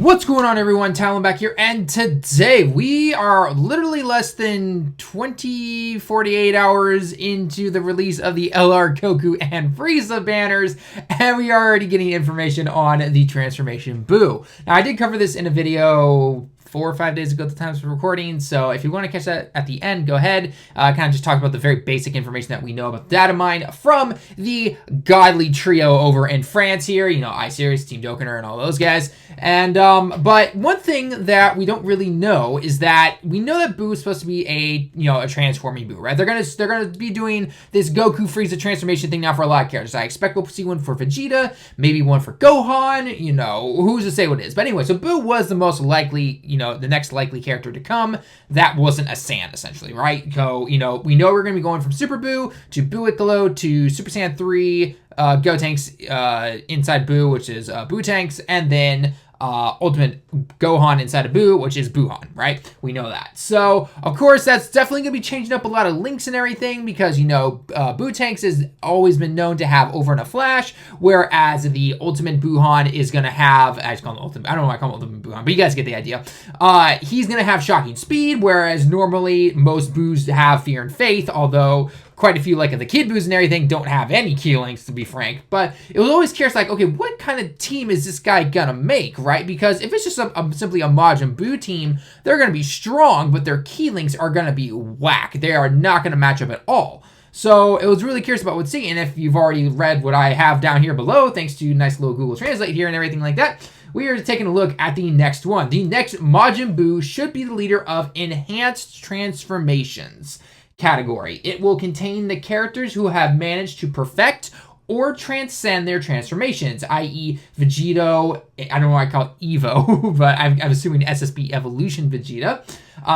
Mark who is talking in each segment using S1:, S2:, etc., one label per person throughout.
S1: What's going on, everyone? TallenV back here, and today we are literally less than 48 hours into the release of the LR Goku and Frieza banners, and we are already getting information on the Transformation Buu. Now, I did cover this in a video 4 or 5 days ago at the time of recording, so if you want to catch that at the end, go ahead. Kind of just talk about the very basic information that we know about data mine from the godly trio over in France here, you know, iSeries, Team Dokkan, and all those guys. And but one thing that we don't really know is that we know that Buu is supposed to be a transforming Buu, right? They're gonna be doing this Goku Frieza transformation thing now for a lot of characters. I expect we'll see one for Vegeta, maybe one for Gohan, you know, who's to say what it is. But anyway, so Buu was the most likely, the next likely character to come. That wasn't a Saiyan, essentially, right? So, we know we're going to be going from Super Buu to Buu Piccolo to Super Saiyan 3, Gotenks inside Buu, which is Buu Tanks, and then Ultimate Gohan inside of Buu, which is Buuhan, right? We know that. So, of course, that's definitely going to be changing up a lot of links and everything because, Buu Tanks has always been known to have over in a flash, whereas the Ultimate Buuhan is going to have, I just call him Ultimate, I don't know why I call him Ultimate Buuhan, but you guys get the idea. He's going to have shocking speed, whereas normally most Buus have fear and faith, although quite a few, like the Kid Buus and everything, don't have any key links, to be frank. But it was always curious, like, okay, what kind of team is this guy gonna make, right? Because if it's just simply a Majin Buu team, they're gonna be strong, but their key links are gonna be whack. They are not gonna match up at all. So it was really curious about what's seeing. And if you've already read what I have down here below, thanks to nice little Google Translate here and everything like that, we are taking a look at the next one. The next Majin Buu should be the leader of Enhanced Transformations category. It will contain the characters who have managed to perfect or transcend their transformations, i.e. Vegito, I don't know why I call it Evo, but I'm assuming SSB Evolution Vegeta,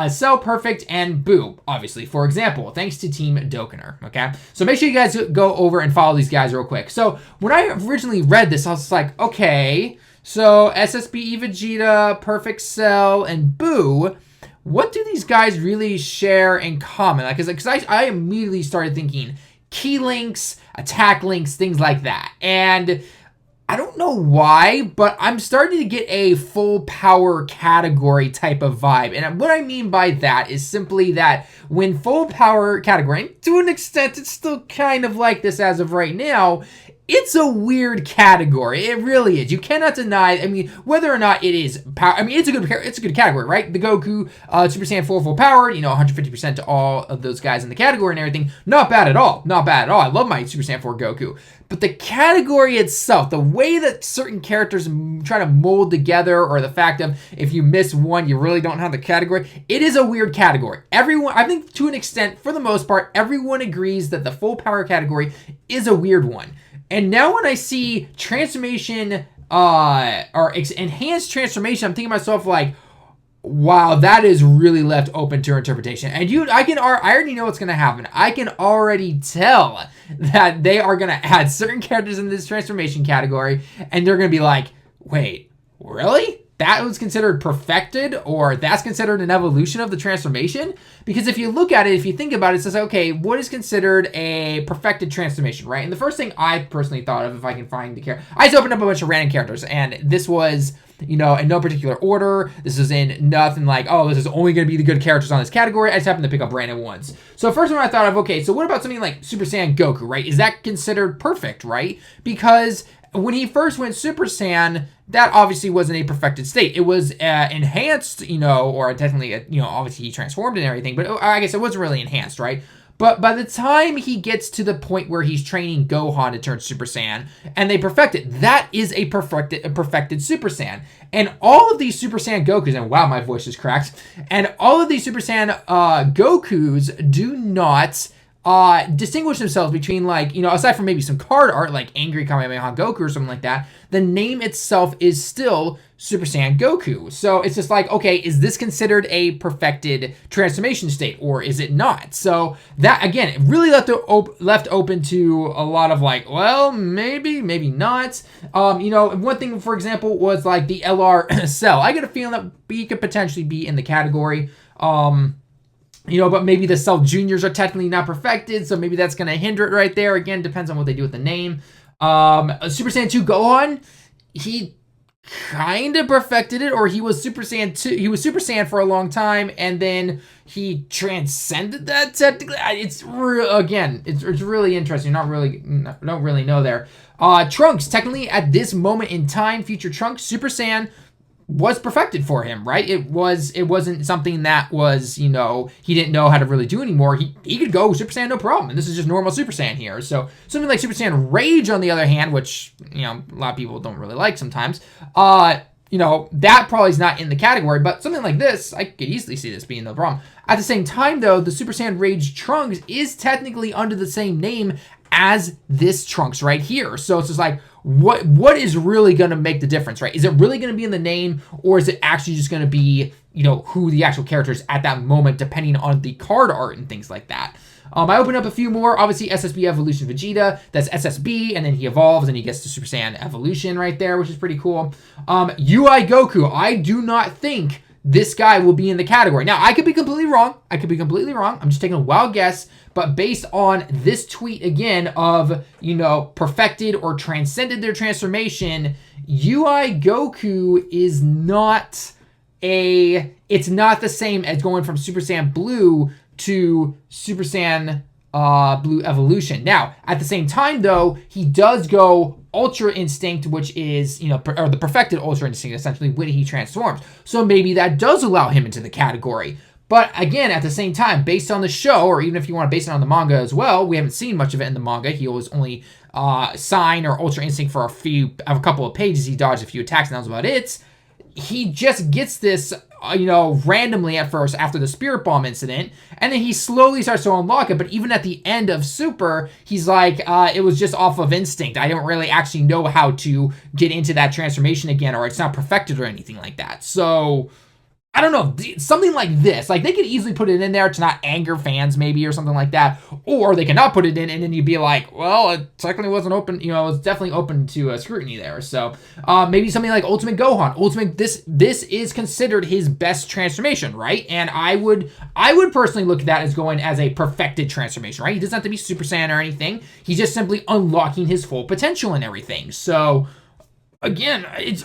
S1: Cell Perfect, and Buu, obviously, for example, thanks to Team Dokkan, okay? So make sure you guys go over and follow these guys real quick. So when I originally read this, I was like, okay, so SSB Vegeta, Perfect Cell, and Buu, what do these guys really share in common? Like, because I immediately started thinking key links, attack links, things like that. And I don't know why, but I'm starting to get a full power category type of vibe. And what I mean by that is simply that when full power category, and to an extent, it's still kind of like this as of right now, it's a weird category. It really is. You cannot deny, whether or not it is power. It's a good category, right? The Goku, Super Saiyan 4 full powered, 150% to all of those guys in the category and everything. Not bad at all. Not bad at all. I love my Super Saiyan 4 Goku. But the category itself, the way that certain characters try to mold together, or the fact of if you miss one, you really don't have the category, it is a weird category. Everyone, I think to an extent, for the most part, everyone agrees that the full power category is a weird one. And now when I see transformation, or enhanced transformation, I'm thinking to myself like, wow, that is really left open to interpretation. And I already know what's going to happen. I can already tell that they are going to add certain characters in this transformation category, and they're going to be like, wait, really? That was considered perfected, or that's considered an evolution of the transformation? Because if you look at it, if you think about it, it says, okay, what is considered a perfected transformation, right? And the first thing I personally thought of, if I can find the character, I just opened up a bunch of random characters, and this was, in no particular order. This is in nothing like, oh, this is only going to be the good characters on this category. I just happened to pick up random ones. So first one I thought of, okay, so what about something like Super Saiyan Goku, right? Is that considered perfect, right? Because when he first went Super Saiyan, that obviously wasn't a perfected state. It was enhanced, or technically, obviously he transformed and everything, but I guess it wasn't really enhanced, right? But by the time he gets to the point where he's training Gohan to turn Super Saiyan, and they perfect it, that is a perfected Super Saiyan. And all of these Super Saiyan Gokus, and wow, my voice is cracked, and all of these Super Saiyan Gokus do not distinguish themselves between, like, aside from maybe some card art like Angry Kamehameha Goku or something like that, the name itself is still Super Saiyan Goku. So it's just like, okay, is this considered a perfected transformation state, or is it not? So that, again, it really left open to a lot of like, well, maybe not. One thing, for example, was like the LR Cell. I get a feeling that he could potentially be in the category. But maybe the Cell Juniors are technically not perfected, so maybe that's going to hinder it right there. Again, depends on what they do with the name. Super Saiyan 2 Gohan, he kind of perfected it, or he was Super Saiyan 2. He was Super Saiyan for a long time, and then he transcended that technically. It's again, it's really interesting. Don't really know there. Trunks, technically at this moment in time, future Trunks, Super Saiyan was perfected for him, right? It wasn't something that was, you know, he didn't know how to really do anymore. He could go Super Saiyan no problem, and this is just normal Super Saiyan here. So something like Super Saiyan Rage, on the other hand, which, you know, a lot of people don't really like sometimes, you know, that probably is not in the category, but something like this, I could easily see this being no problem. At the same time, though, the Super Saiyan Rage Trunks is technically under the same name as this Trunks right here. So it's just like, what is really going to make the difference, right? Is it really going to be in the name, or is it actually just going to be, you know, who the actual character is at that moment, depending on the card art and things like that? I opened up a few more. Obviously, SSB Evolution Vegeta. That's SSB, and then he evolves, and he gets to Super Saiyan Evolution right there, which is pretty cool. UI Goku. I do not think this guy will be in the category. Now, I could be completely wrong. I'm just taking a wild guess. But based on this tweet again of, you know, perfected or transcended their transformation, UI Goku is not it's not the same as going from Super Saiyan Blue to Super Saiyan Blue Evolution. Now, at the same time, though, he does go Ultra Instinct, which is, you know, or the perfected Ultra Instinct, essentially, when he transforms. So maybe that does allow him into the category. But again, at the same time, based on the show, or even if you want to base it on the manga as well, we haven't seen much of it in the manga. He was only Sign or Ultra Instinct for a couple of pages. He dodged a few attacks, and that was about it. He just gets this, you know, randomly at first after the Spirit Bomb incident, and then he slowly starts to unlock it. But even at the end of Super, he's like, it was just off of instinct. I don't really actually know how to get into that transformation again, or it's not perfected or anything like that. So I don't know, something like this. Like, they could easily put it in there to not anger fans, maybe, or something like that. Or they cannot put it in, and then you'd be like, well, it technically wasn't open, you know, it's definitely open to scrutiny there. So maybe something like Ultimate Gohan. This is considered his best transformation, right? And I would personally look at that as going as a perfected transformation, right? He doesn't have to be Super Saiyan or anything. He's just simply unlocking his full potential and everything. So again, it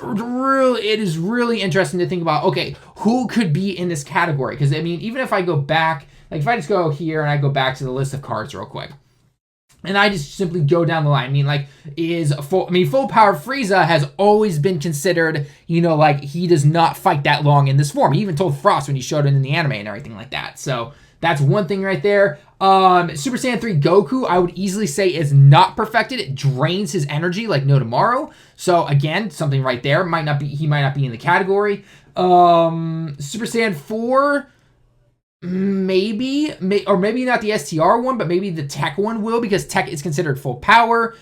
S1: is really interesting to think about, okay, who could be in this category? Because, I mean, even if I go back, like if I just go here and I go back to the list of cards real quick, and I just simply go down the line, I mean, like, full power Frieza has always been considered, you know, like, he does not fight that long in this form. He even told Frost when he showed it in the anime and everything like that. So that's one thing right there. Super Saiyan 3 Goku, I would easily say, is not perfected. It drains his energy like no tomorrow. So again, something right there. He might not be in the category. Super Saiyan 4, maybe not the STR one, but maybe the Tech one will, because Tech is considered full power.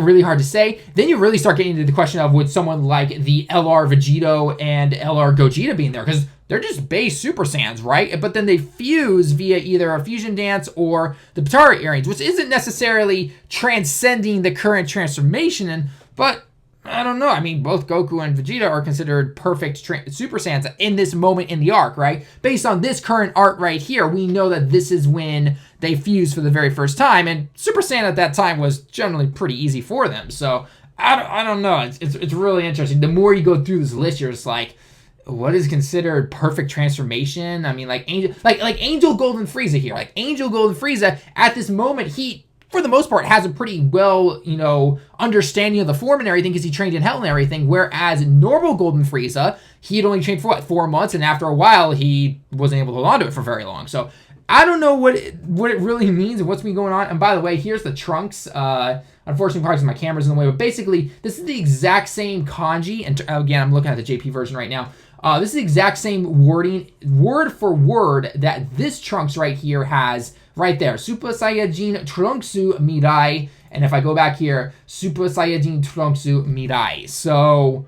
S1: Really hard to say. Then you really start getting into the question of, would someone like the LR Vegito and LR Gogeta be in there? Because they're just base Super Saiyans, right? But then they fuse via either a fusion dance or the Patara earrings, which isn't necessarily transcending the current transformation, but I don't know. I mean, both Goku and Vegeta are considered perfect Super Saiyans in this moment in the arc, right? Based on this current art right here, we know that this is when they fused for the very first time, and Super Saiyan at that time was generally pretty easy for them. So I don't know. It's really interesting. The more you go through this list, you're just like, what is considered perfect transformation? I mean, like Angel Golden Frieza here. Like Angel Golden Frieza at this moment, he, for the most part, has a pretty well, you know, understanding of the form and everything because he trained in Hell and everything. Whereas normal Golden Frieza, he had only trained for 4 months, and after a while, he wasn't able to hold on to it for very long. So I don't know what it really means and what's been going on. And by the way, here's the Trunks. Unfortunately, probably because my camera's in the way, but basically, this is the exact same kanji. And again, I'm looking at the JP version right now. This is the exact same wording, word for word, that this Trunks right here has right there. Super Saiyajin Trunksu Mirai. And if I go back here, Super Saiyajin Trunksu Mirai. So,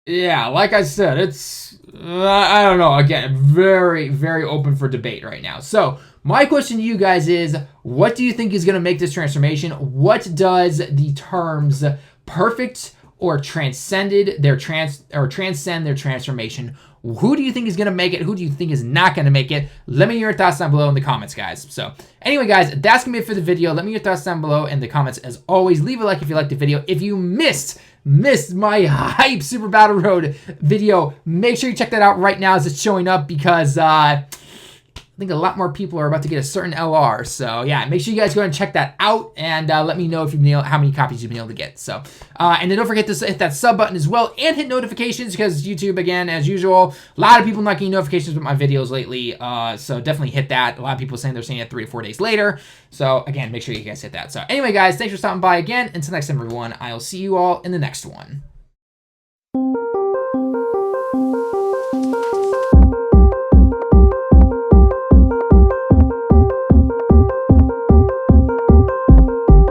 S1: yeah, like I said, it's, I don't know. Again, very, very open for debate right now. So, my question to you guys is, what do you think is going to make this transformation? What does the terms perfect or transcend their transformation? Who do you think is going to make it? Who do you think is not going to make it? Let me know your thoughts down below in the comments, guys. So anyway, guys, that's going to be it for the video. Let me know your thoughts down below in the comments. As always, leave a like if you liked the video. If you missed my hype Super Battle Road video, make sure you check that out right now as it's showing up, because I think a lot more people are about to get a certain LR. So yeah, make sure you guys go and check that out, and let me know if you've been able, how many copies you've been able to get. So and then don't forget to hit that sub button as well, and hit notifications, because YouTube, again, as usual, a lot of people not getting notifications with my videos lately. So definitely hit that. A lot of people saying they're seeing it 3 to 4 days later. So again, make sure you guys hit that. So anyway, guys, thanks for stopping by again. Until next time, everyone, I'll see you all in the next one.